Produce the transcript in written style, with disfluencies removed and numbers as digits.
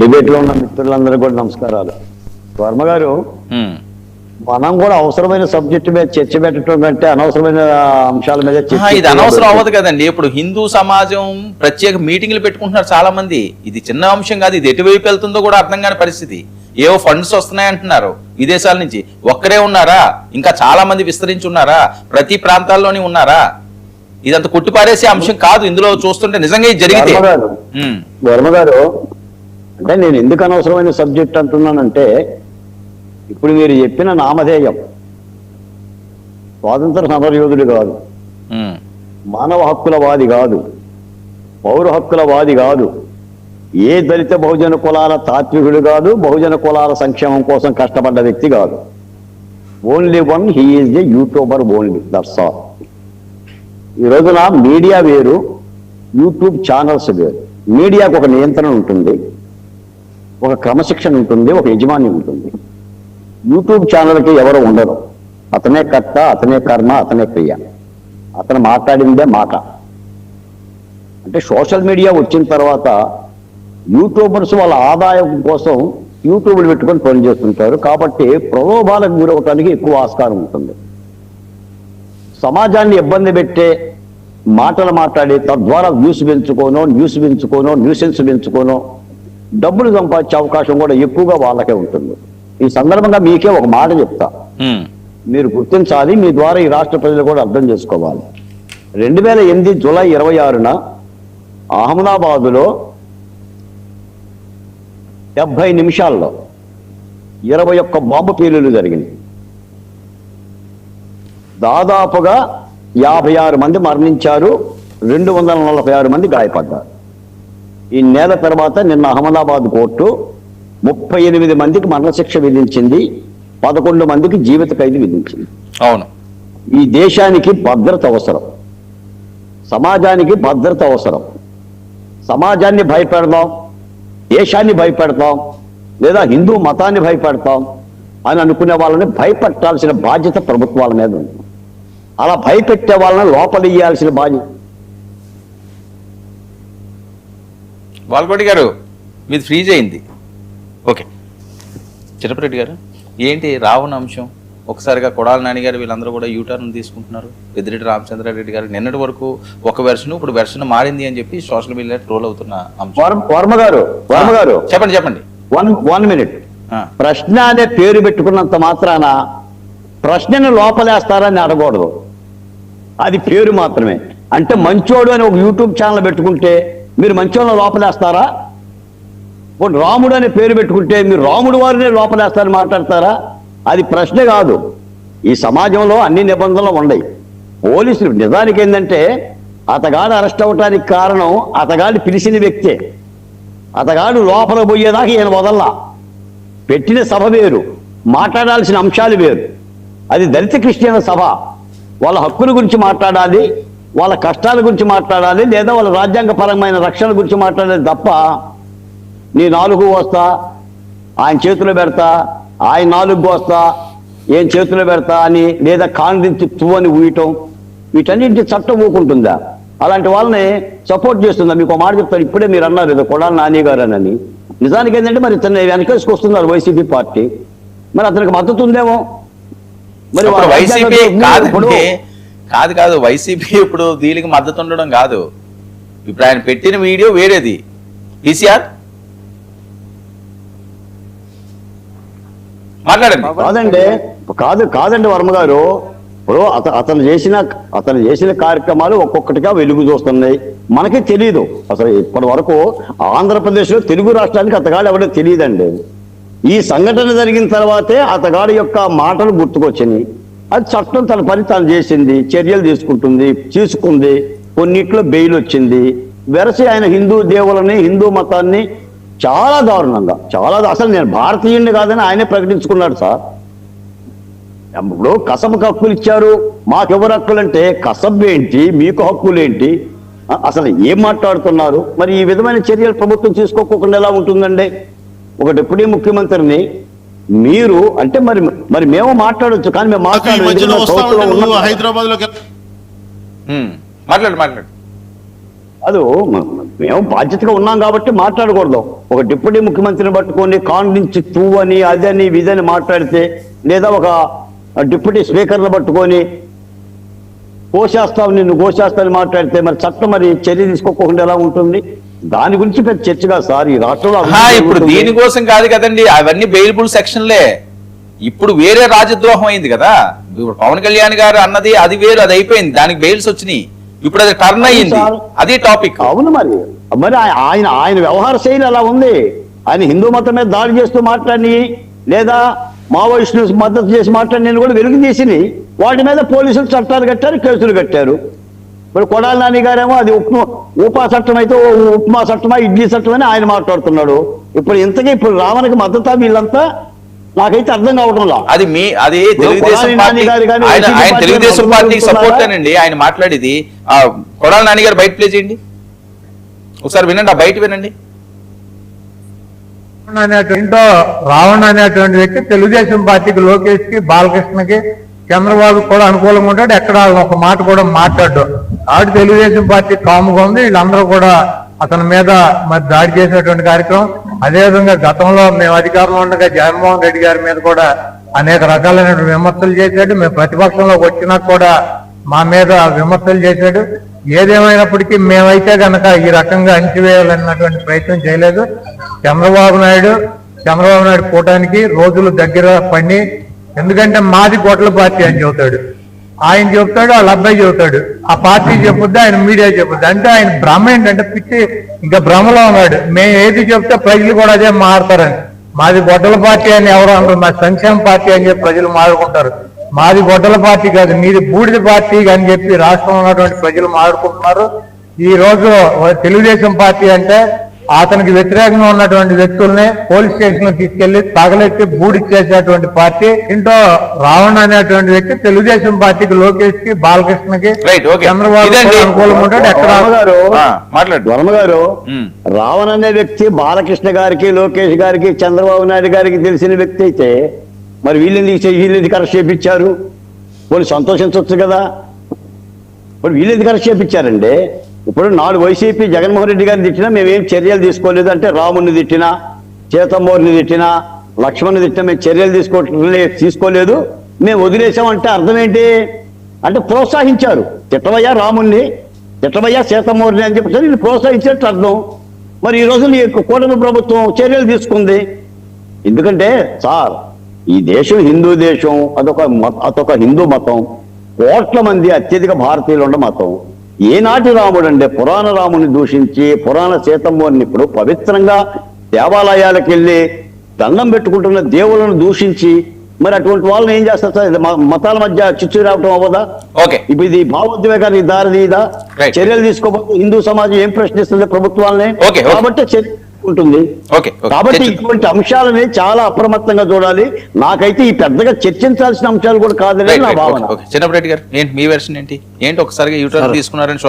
Debate లో ఉన్న మిత్రులందరూ కూడా నమస్కారాలు. వర్మ గారు, మనం కూడా అవసరమైన సబ్జెక్టు మీద చర్చ పెట్టడం కంటే అనవసరమైన అంశాల మీద ఇది అనవసరం అవ్వదు కదండి. ఇప్పుడు హిందూ సమాజం ప్రత్యేక మీటింగ్లు పెట్టుకుంటున్నారు చాలా మంది. ఇది చిన్న అంశం కాదు. ఇది ఎటువైపు వెళ్తుందో కూడా అర్థం కాని పరిస్థితి. ఏవో ఫండ్స్ వస్తున్నాయి అంటున్నారు విదేశాల నుంచి. ఒక్కరే ఉన్నారా? ఇంకా చాలా మంది విస్తరించి ఉన్నారా? ప్రతి ప్రాంతాల్లోని ఉన్నారా? ఇదంతా కొట్టిపారేసే అంశం కాదు. ఇందులో చూస్తుంటే నిజంగా ఇది జరిగితే. వర్మ గారు, అంటే నేను ఎందుకు అనవసరమైన సబ్జెక్ట్ అంటున్నానంటే, ఇప్పుడు మీరు చెప్పిన నామధేయం స్వాతంత్ర సమరయోధుడు కాదు, మానవ హక్కుల వాది కాదు, పౌర హక్కుల వాది కాదు, ఏ దళిత బహుజన కులాల తాత్వికుడు కాదు, బహుజన కులాల సంక్షేమం కోసం కష్టపడ్డ వ్యక్తి కాదు. Only one, he is a YouTuber only, that's all. ఈ రోజున మీడియా వేరు, యూట్యూబ్ ఛానల్స్ వేరు. మీడియాకు ఒక నియంత్రణ ఉంటుంది, ఒక క్రమశిక్షణ ఉంటుంది, ఒక యజమాని ఉంటుంది. యూట్యూబ్ ఛానల్కి ఎవరు ఉండరు. అతనే కర్త, అతనే కర్మ, అతనే క్రియ. అతను మాట్లాడిందే మాట. అంటే సోషల్ మీడియా వచ్చిన తర్వాత యూట్యూబర్స్ వాళ్ళ ఆదాయం కోసం యూట్యూబ్లు పెట్టుకొని పనిచేస్తుంటారు. కాబట్టి ప్రలోభాలకు గురవటానికి ఎక్కువ ఆస్కారం ఉంటుంది. సమాజాన్ని ఇబ్బంది పెట్టే మాటలు మాట్లాడి తద్వారా న్యూస్ పెంచుకోనో న్యూసెన్స్ పెంచుకోనో డబ్బులు సంపాదించే అవకాశం కూడా ఎక్కువగా వాళ్ళకే ఉంటుంది. ఈ సందర్భంగా మీకే ఒక మాట చెప్తా, మీరు గుర్తించాలి. మీ ద్వారా ఈ రాష్ట్ర ప్రజలు కూడా అర్థం చేసుకోవాలి. 2008 జూలై 26న అహ్మదాబాదులో 70 నిమిషాల్లో 21 బాంబు పేలుళ్లు జరిగింది. దాదాపుగా 56 మంది మరణించారు, 246 మంది గాయపడ్డారు. ఈ నెల తర్వాత నిన్న అహ్మదాబాద్ కోర్టు 38 మందికి మరణశిక్ష విధించింది, 11 మందికి జీవిత ఖైదు విధించింది. అవును, ఈ దేశానికి భద్రత అవసరం, సమాజానికి భద్రత అవసరం. సమాజాన్ని భయపెడదాం, దేశాన్ని భయపెడతాం, లేదా హిందూ మతాన్ని భయపెడతాం అని అనుకునే వాళ్ళని భయపెట్టాల్సిన బాధ్యత ప్రభుత్వాల మీద ఉంది. అలా భయపెట్టే వాళ్ళని లోపలియ్యాల్సిన బాధ్యత. వాల్కోటి గారు, మీది ఫ్రీజ్ అయింది. ఓకే, చిరపరెడ్డి గారు, ఏంటి రావణ అంశం? ఒకసారిగా కొడాలి నాని గారు వీళ్ళందరూ కూడా యూటర్న్ తీసుకుంటున్నారు. పెద్దిరెడ్డి రామచంద్రారెడ్డి గారు నిన్నటి వరకు ఒక వెర్షన్, ఇప్పుడు వెర్షన్ మారింది అని చెప్పి సోషల్ మీడియా ట్రోల్ అవుతున్న అంశం. వర్మ గారు చెప్పండి. One minute. ప్రశ్న అనే పేరు పెట్టుకున్నంత మాత్రాన ప్రశ్నను లోపలేస్తారని అడగకూడదు. అది పేరు మాత్రమే. అంటే మంచోడు అని ఒక యూట్యూబ్ ఛానల్ పెట్టుకుంటే మీరు మంచోళ్ళని లోపలేస్తారా? రాముడు అనే పేరు పెట్టుకుంటే మీరు రాముడు వారినే లోపలేస్తారని మాట్లాడతారా? అది ప్రశ్న కాదు. ఈ సమాజంలో అన్ని నిబంధనలు ఉన్నాయి. పోలీసులు నిజానికి ఏంటంటే, అతగాడు అరెస్ట్ అవ్వటానికి కారణం అతగాడు పిలిచిన వ్యక్తే. అతగాడు లోపల పోయేదాకా ఈయన వదల్లా. పెట్టిన సభ వేరు, మాట్లాడాల్సిన అంశాలు వేరు. అది దళిత క్రిస్టియన్ సభ. వాళ్ళ హక్కుల గురించి మాట్లాడాలి, వాళ్ళ కష్టాల గురించి మాట్లాడాలి, లేదా వాళ్ళ రాజ్యాంగపరమైన రక్షణ గురించి మాట్లాడాలి తప్ప నీ నాలుగు వస్తా, ఆయన చేతిలో పెడతా, ఆయన నాలుగు వస్తా, ఏం చేతిలో పెడతా అని, లేదా కాంగ్రెస్ తూ అని ఊయటం, వీటన్నింటి చట్టం ఊకుంటుందా? అలాంటి వాళ్ళని సపోర్ట్ చేస్తుందా? మీకు మాట చెప్తాను. ఇప్పుడే మీరు అన్నారు ఏదో కొడాలి నాని గారు అని. నిజానికి ఏంటంటే మరి ఇతను వెనకేసుకొస్తున్నారు వైసీపీ పార్టీ. మరి అతనికి మద్దతు ఉందేమో. మరి వైసీపీ కాదు వైసీపీ ఇప్పుడు దీనికి మద్దతు ఉండడం కాదు. ఇప్పుడు ఆయన పెట్టిన వీడియో వేరేది. ఈసీఆర్ మాట్లాడండి. కాదండి వర్మ గారు, ఇప్పుడు అతను చేసిన కార్యక్రమాలు ఒక్కొక్కటిగా వెలుగు చూస్తున్నాయి. మనకి తెలియదు అసలు. ఇప్పటి వరకు ఆంధ్రప్రదేశ్లో తెలుగు రాష్ట్రానికి అతగాడు ఎవడో తెలియదండి. ఈ సంఘటన జరిగిన తర్వాతే అతగాడి యొక్క మాటలు గుర్తుకొచ్చినాయి. అది చట్టం తన పని తాను చేసింది, చర్యలు తీసుకుంది. కొన్నిట్లో బెయిల్ వచ్చింది. వెరసి ఆయన హిందూ దేవులని, హిందూ మతాన్ని చాలా దారుణంగా, అసలు నేను భారతీయుడిని కాదని ఆయనే ప్రకటించుకున్నాడు సార్. ఇప్పుడు కసబకు హక్కులు ఇచ్చారు, మాకెవరు హక్కులు అంటే కసబ్ ఏంటి, మీకు హక్కులు ఏంటి, అసలు ఏం మాట్లాడుతున్నారు? మరి ఈ విధమైన చర్యలు ప్రభుత్వం తీసుకోకుండా ఎలా ఉంటుందండి? ఒక డిప్యూటీ ముఖ్యమంత్రిని మీరు అంటే మరి మేము మాట్లాడొచ్చు, కానీ మేము మాట్లాడు అది మేము బాధ్యతగా ఉన్నాం కాబట్టి మాట్లాడకూడదు. ఒక డిప్యూటీ ముఖ్యమంత్రిని పట్టుకొని కాంగ్రెస్ తూ అని అదని ఇదని మాట్లాడితే, లేదా ఒక డిప్యూటీ స్పీకర్ని పట్టుకొని కోసేస్తావు నిన్ను కోసేస్తావని మాట్లాడితే మరి చట్టం మరి చర్య తీసుకోకుండా ఎలా ఉంటుంది? దాని గురించి పెద్ద చర్చగా సార్ ఈ రాష్ట్రంలో ఇప్పుడు దీనికోసం కాదు కదండి, అవన్నీ బెయిలబుల్ సెక్షన్లే. ఇప్పుడు వేరే రాజద్రోహం అయింది కదా, ఇప్పుడు పవన్ కళ్యాణ్ గారు అన్నది అది వేరు, అది అయిపోయింది, దానికి బెయిల్స్ వచ్చినాయి, ఇప్పుడు అది టర్న్ అయ్యింది, అది టాపిక్. అవును, మరి ఆయన వ్యవహార శైలి అలా ఉంది. ఆయన హిందూ మతం మీద దాడి చేస్తూ మాట్లాడి, లేదా మావోయిస్టులు మద్దతు చేసి మాట్లాడి కూడా వెలుగు తీసిని, వాటి మీద పోలీసులు చట్టాలు కట్టారు, కేసులు కట్టారు. ఇప్పుడు కొడాలి నాని గారేమో అది ఉపా చట్టం అయితే ఉప్మా చట్టమా ఇడ్లీ చట్టం అని ఆయన మాట్లాడుతున్నాడు. ఇప్పుడు రావణకి మద్దతు వీళ్ళంతా నాకైతే అర్థం కావడంలా. అది తెలుగుదేశం పార్టీ, ఆయన తెలుగుదేశం పార్టీకి సపోర్ట్ అండి ఆయన మాట్లాడేది. కొడాలి నాని గారు బయట ప్లే చేయండి ఒకసారి, వినండి, ఆ బయట వినండి. ఇంట్లో రావణ అనేటువంటి వ్యక్తి తెలుగుదేశం పార్టీకి, లోకేష్ కి, బాలకృష్ణకి, చంద్రబాబు కూడా అనుకూలంగా ఉంటాడు, ఎక్కడ ఒక మాట కూడా మాట్లాడు. ఆవిడ తెలుగుదేశం పార్టీ కాముగా ఉంది, వీళ్ళందరూ కూడా అతని మీద మరి దాడి చేసేటువంటి కార్యక్రమం. అదేవిధంగా గతంలో మేము అధికారంలో ఉండగా జగన్మోహన్ రెడ్డి గారి మీద కూడా అనేక రకాలైనటువంటి విమర్శలు చేశాడు. మేము ప్రతిపక్షంలోకి వచ్చినా కూడా మా మీద విమర్శలు చేశాడు. ఏదేమైనప్పటికీ మేమైతే కనుక ఈ రకంగా అణిచివేయాలన్నటువంటి ప్రయత్నం చేయలేదు. చంద్రబాబు నాయుడు కూటానికి రోజులు దగ్గర పడి, ఎందుకంటే మాది గొడ్ల పార్టీ అని చెబుతాడు, ఆయన చెబుతాడు, వాళ్ళ అబ్బాయి చెబుతాడు, ఆ పార్టీ చెప్పుద్ది, ఆయన మీడియా చెప్పుద్ది. అంటే ఆయన భ్రమ ఏంటంటే పిచ్చి, ఇంకా భ్రమలో ఉన్నాడు. మేము ఏది చెప్తే ప్రజలు కూడా అదే మారుతారని. మాది గొడ్డల పార్టీ అని ఎవరు అంటారు, మా సంక్షేమ పార్టీ అని చెప్పి ప్రజలు మారుకుంటారు. మాది గొడ్డల పార్టీ కాదు, మీది బూడిద పార్టీ అని చెప్పి రాష్ట్రంలో ఉన్నటువంటి ప్రజలు మారుకుంటున్నారు. ఈ రోజు తెలుగుదేశం పార్టీ అంటే అతనికి వ్యతిరేకంగా ఉన్నటువంటి వ్యక్తుల్ని పోలీస్ స్టేషన్ లో తీసుకెళ్లి తగలెత్తి బూడిచ్చేసేటువంటి పార్టీ. ఇంట్లో రావణ అనేటువంటి వ్యక్తి తెలుగుదేశం పార్టీకి, లోకేష్ కి, బాలకృష్ణకి, చంద్రబాబు అనుకూలంగా ఉంటాడు. ఎక్కడ వర్మ గారు, రావణ అనే వ్యక్తి బాలకృష్ణ గారికి, లోకేష్ గారికి, చంద్రబాబు నాయుడు గారికి తెలిసిన వ్యక్తి అయితే మరి వీళ్ళెందుకు అరెస్ట్ చేయించారు? వాళ్ళు సంతోషించవచ్చు కదా. ఇప్పుడు వీళ్ళెందుకు అరెస్ట్ చేయించారండి? ఇప్పుడు 4 వైసీపీ జగన్మోహన్ రెడ్డి గారిని తిట్టినా మేమేం చర్యలు తీసుకోలేదు. అంటే రాముని తిట్టినా, చేతమ్మోరిని తిట్టినా, లక్ష్మణ్ని తిట్టినా మేము చర్యలు తీసుకోలేదు, మేము వదిలేసామంటే అర్థం ఏంటి? అంటే ప్రోత్సహించారు. తిట్టవయ్యా రాముణ్ణి, తిట్టవయ్యా సీతమ్మోరిని అని చెప్పి వీళ్ళు ప్రోత్సహించినట్టు అర్థం. మరి ఈ రోజు ఈ కూటమి ప్రభుత్వం చర్యలు తీసుకుంది. ఎందుకంటే సార్, ఈ దేశం హిందూ దేశం, అదొక హిందూ మతం, కోట్ల మంది అత్యధిక భారతీయులు ఉన్న మతం. ఏనాటి రాముడు అంటే పురాణ రాముని దూషించి, పురాణ సీతమ్మని ఇప్పుడు పవిత్రంగా దేవాలయాలకు వెళ్ళి దండం పెట్టుకుంటున్న దేవులను దూషించి, మరి అటువంటి వాళ్ళని ఏం చేస్తారు సార్? మతాల మధ్య చిచ్చు రావటం అవ్వదా? ఇప్పుడు ఇది భావోద్వేగానికి దారిదా? చర్యలు తీసుకోకపోతే హిందూ సమాజం ఏం ప్రశ్నిస్తుంది ప్రభుత్వాలని? కాబట్టి చర్య ఉంటుంది. కాబట్టి ఇటువంటి అంశాలని చాలా అప్రమత్తంగా చూడాలి. నాకైతే ఈ పెద్దగా చర్చించాల్సిన అంశాలు కూడా కాదని నా భావన. చిన్నప్పటి గారు, ఏంటి మీ వెర్షన్ ఏంటి ఒకసారిగా యూటర్న్ తీసుకున్నారని